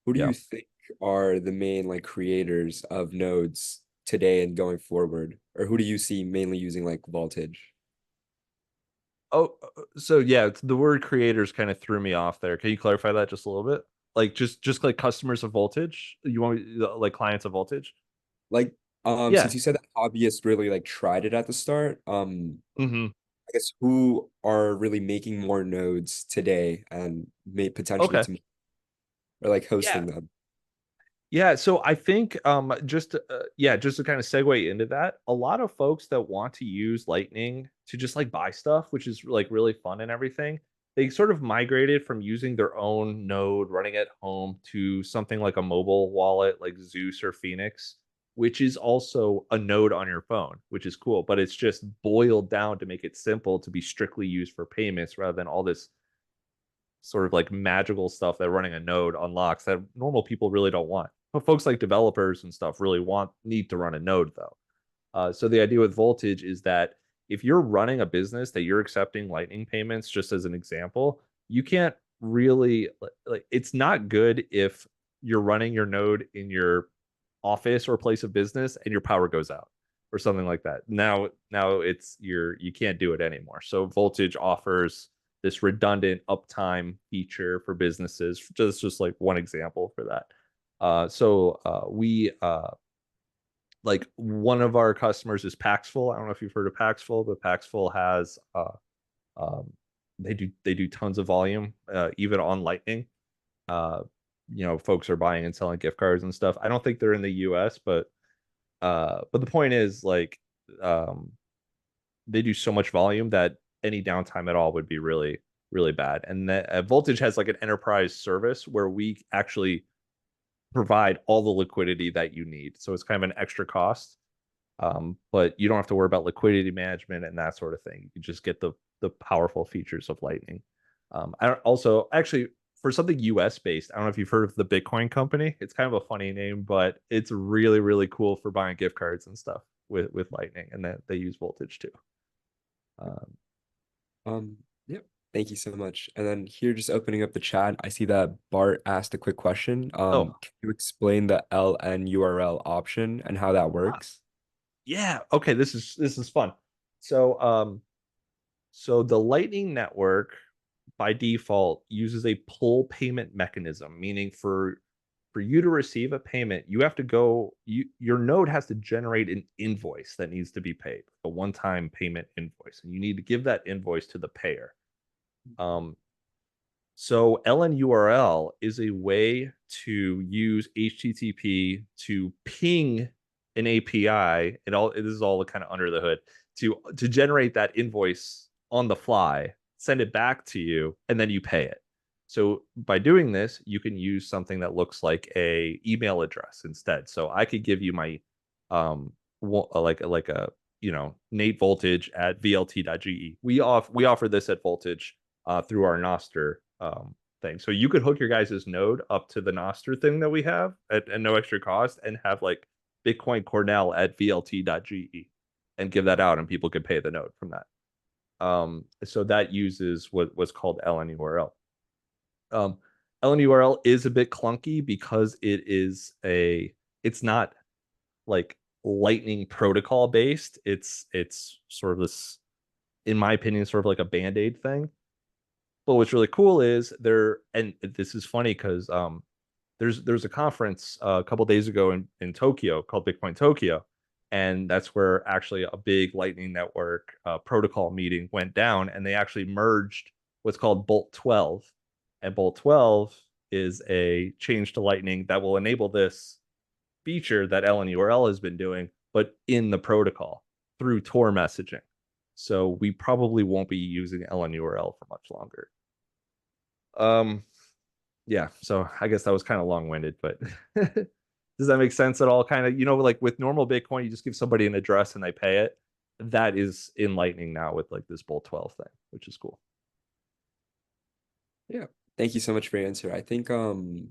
who do Yeah. you think are the main like creators of nodes today and going forward? Or who do you see mainly using like Voltage? Oh, so yeah, the word creators kind of threw me off there. Can you clarify that just a little bit? Like just like customers of Voltage? You want me, like clients of Voltage? Like, Yeah. since you said that hobbyists really like tried it at the start, Hmm. I guess who are really making more nodes today and may potentially Okay. to or like Yeah. hosting them? Yeah, so I think just to kind of segue into that, a lot of folks that want to use Lightning to just like buy stuff, which is like really fun and everything, they sort of migrated from using their own node running at home to something like a mobile wallet like Zeus or Phoenix, which is also a node on your phone, which is cool, but it's just boiled down to make it simple to be strictly used for payments rather than all this sort of like magical stuff that running a node unlocks that normal people really don't want. But folks like developers and stuff really need to run a node though. So the idea with Voltage is that if you're running a business that you're accepting Lightning payments, just as an example, you can't really like it's not good if you're running your node in your office or place of business and your power goes out or something like that. Now you can't do it anymore. So Voltage offers this redundant uptime feature for businesses. Just like one example for that. We like one of our customers is Paxful. I don't know if you've heard of Paxful, but Paxful has um, they do tons of volume even on Lightning. Uh, you know, folks are buying and selling gift cards and stuff. I don't think they're in the US, but the point is like um they do so much volume that any downtime at all would be really bad. And that Voltage has like an enterprise service where we actually provide all the liquidity that you need. So it's kind of an extra cost, but you don't have to worry about liquidity management and that sort of thing. You just get the powerful features of Lightning. I also actually for something US based, I don't know if you've heard of the Bitcoin company. It's kind of a funny name, but it's really cool for buying gift cards and stuff with Lightning, and that they use Voltage too. Um, Yep. Thank you so much. And then here, just opening up the chat, I see that Bart asked a quick question. oh, Can you explain the LN URL option and how that works? yeah. Okay, this is fun. So so the Lightning Network by default uses a pull payment mechanism, meaning for you to receive a payment, you have to go your node has to generate an invoice that needs to be paid, a one-time payment invoice, and you need to give that invoice to the payer. Um So LNURL is a way to use HTTP to ping an API. This is all kind of under the hood to generate that invoice on the fly, send it back to you, and then you pay it. So by doing this, you can use something that looks like a email address instead. So I could give you my like a Nate Voltage at vlt.ge. We offer this at Voltage through our Nostr thing. So you could hook your guys' node up to the Nostr thing that we have at no extra cost and have like Bitcoin Cornell at vlt.ge and give that out, and people could pay the node from that. So that uses what's called LNURL. LNURL is a bit clunky because it's not like Lightning protocol based. It's sort of this, in my opinion, sort of like a band-aid thing. But what's really cool is and this is funny because there's a conference a couple days ago in Tokyo called Bitcoin Tokyo, and that's where actually a big Lightning Network protocol meeting went down, and they actually merged what's called Bolt 12, and Bolt 12 is a change to Lightning that will enable this feature that LNURL has been doing, but in the protocol through Tor messaging. So we probably won't be using LNURL for much longer. Yeah, so I guess that was kind of long-winded, but does that make sense at all? Kind of, like with normal Bitcoin, you just give somebody an address and they pay it. That is in Lightning now with like this Bolt 12 thing, which is cool. Yeah, thank you so much for your answer. I think you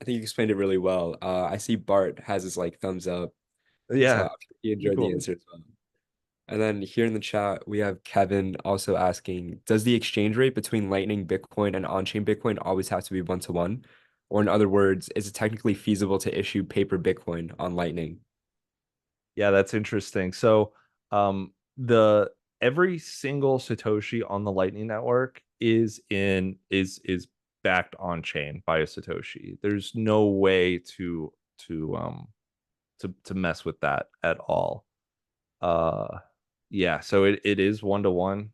explained it really well. I see Bart has his like thumbs up. Yeah, so he enjoyed cool. the answer as well. And then here in the chat, we have Kevin also asking, does the exchange rate between Lightning Bitcoin and on-chain Bitcoin always have to be 1-to-1? Or in other words, is it technically feasible to issue paper Bitcoin on Lightning? Yeah, that's interesting. So every single Satoshi on the Lightning Network is backed on chain by a Satoshi. There's no way to mess with that at all. Yeah, so it is 1-to-1.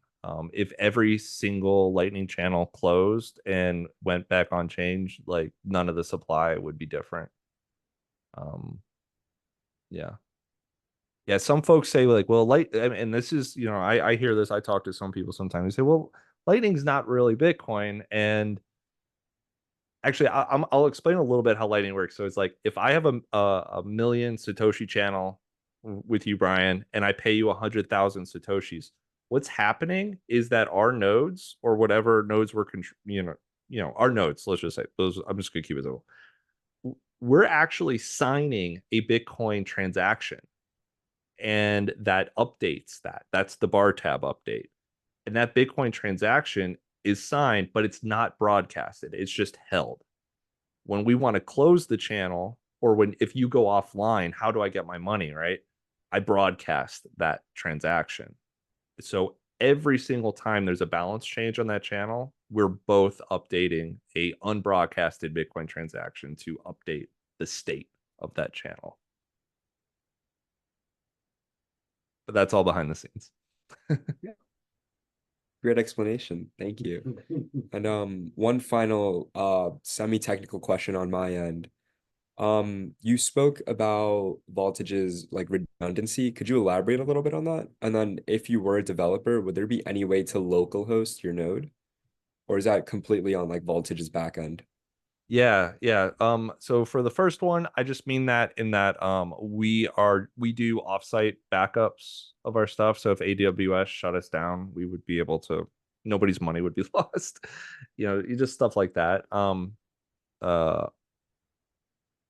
If every single Lightning channel closed and went back on chain, like none of the supply would be different. Yeah. Yeah, some folks say like, well, and this is, I hear this, I talk to some people sometimes, they say, well, Lightning's not really Bitcoin. And actually, I'll explain a little bit how Lightning works. So it's like, if I have a million Satoshi channel with you, Brian, and I pay you 100,000 Satoshis, what's happening is that our nodes, or whatever nodes we're our nodes, let's just say those, I'm just gonna keep it simple, we're actually signing a Bitcoin transaction, and that updates that's the bar tab update, and that Bitcoin transaction is signed, but it's not broadcasted, it's just held. When we want to close the channel, or if you go offline, how do I get my money, right? I broadcast that transaction. So every single time there's a balance change on that channel, we're both updating a unbroadcasted Bitcoin transaction to update the state of that channel. But that's all behind the scenes. Great explanation. Thank you. And one final semi-technical question on my end. You spoke about Voltage's like redundancy. Could you elaborate a little bit on that? And then if you were a developer, would there be any way to local host your node? Or is that completely on like Voltage's backend? Yeah. So for the first one, I just mean that in that we do offsite backups of our stuff. So if AWS shut us down, we would be able to, nobody's money would be lost. You just stuff like that.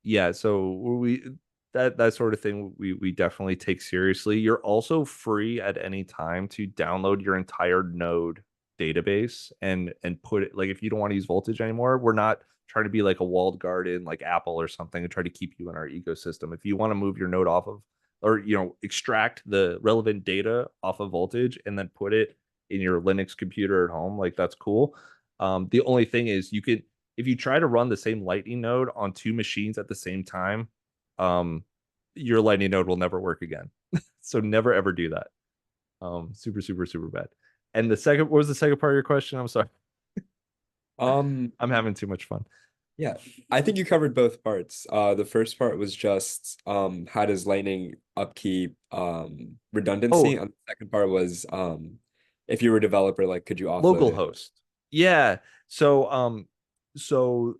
Yeah, so that sort of thing we definitely take seriously. You're also free at any time to download your entire node database and put it, like, if you don't want to use Voltage anymore, we're not trying to be like a walled garden like Apple or something and try to keep you in our ecosystem. If you want to move your node off of, or extract the relevant data off of Voltage and then put it in your Linux computer at home, like, that's cool. The only thing is, if you try to run the same Lightning node on two machines at the same time, your Lightning node will never work again. So never ever do that. Super, super, super bad. And what was the second part of your question? I'm sorry. Um, I'm having too much fun. yeah, I think you covered both parts. The first part was just how does Lightning upkeep redundancy, Oh, and the second part was if you were a developer, like could you offload local it? host. Yeah. So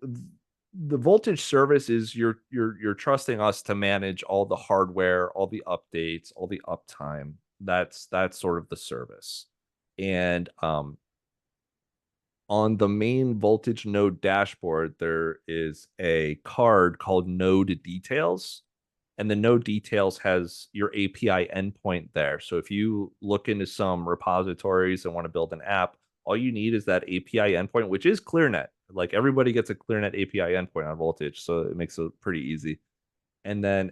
the voltage service is you're trusting us to manage all the hardware, all the updates, all the uptime. That's sort of the service. And on the main voltage node dashboard, there is a card called Node Details. And the Node Details has your API endpoint there. So if you look into some repositories and want to build an app, all you need is that API endpoint, which is ClearNet. Like everybody gets a ClearNet API endpoint on Voltage, so it makes it pretty easy. And then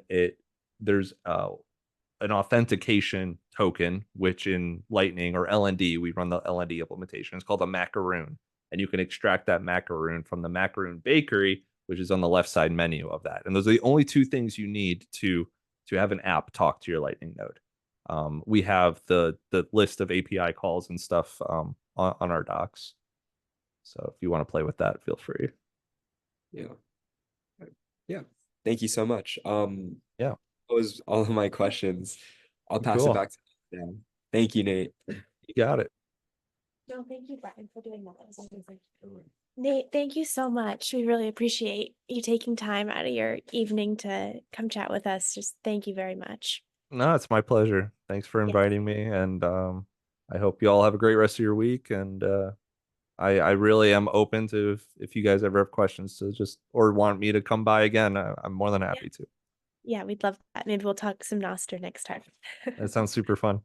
there's an authentication token, which in Lightning or LND, we run the LND implementation. It's called a macaroon. And you can extract that macaroon from the macaroon bakery, which is on the left side menu of that. And those are the only two things you need to have an app talk to your Lightning node. We have the list of API calls and stuff on our docs. So if you want to play with that, feel free. Yeah. Yeah. Thank you so much. Yeah. That was all of my questions. I'll pass it Cool. back to Dan. Thank you, Nate. You got it. No, thank you, Brian, for doing that. That was amazing. Nate, thank you so much. We really appreciate you taking time out of your evening to come chat with us. Just thank you very much. No, it's my pleasure. Thanks for Yeah. inviting me. And I hope you all have a great rest of your week. And I really am open to if you guys ever have questions to just or want me to come by again. I'm more than happy to. Yeah, we'd love that. Maybe we'll talk some Nostr next time. That sounds super fun.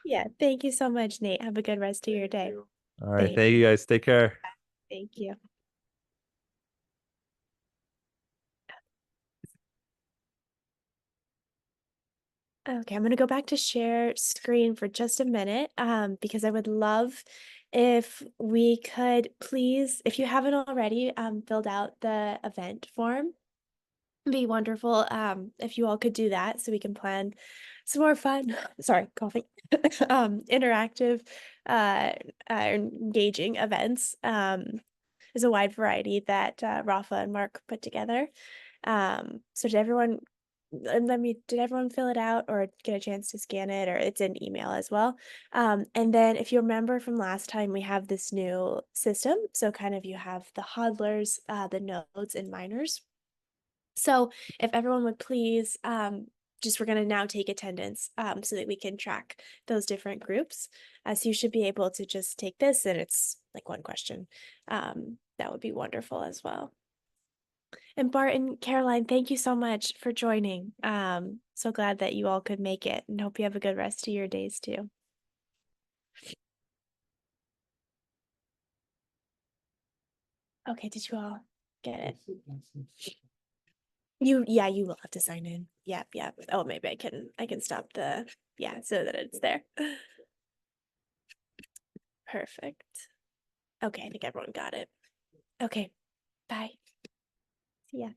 Yeah, thank you so much, Nate. Have a good rest of your day. All right. Thank Thank you guys. Take care. Thank you. Okay, I'm going to go back to share screen for just a minute because I would love if we could please, if you haven't already, filled out the event form. It'd be wonderful if you all could do that so we can plan some more fun, sorry, coughing, interactive, engaging events. There's a wide variety that Rafa and Mark put together. So did everyone fill it out or get a chance to scan it, or it's an email as well? And then if you remember from last time, we have this new system. So kind of you have the hodlers, the nodes and miners. So if everyone would please, we're going to now take attendance so that we can track those different groups. So you should be able to just take this and it's like one question. That would be wonderful as well. And Barton, Caroline, thank you so much for joining. So glad that you all could make it and hope you have a good rest of your days too. Okay, did you all get it? You will have to sign in. Yeah. Oh, maybe I can stop so that it's there. Perfect. Okay, I think everyone got it. Okay, bye. See ya.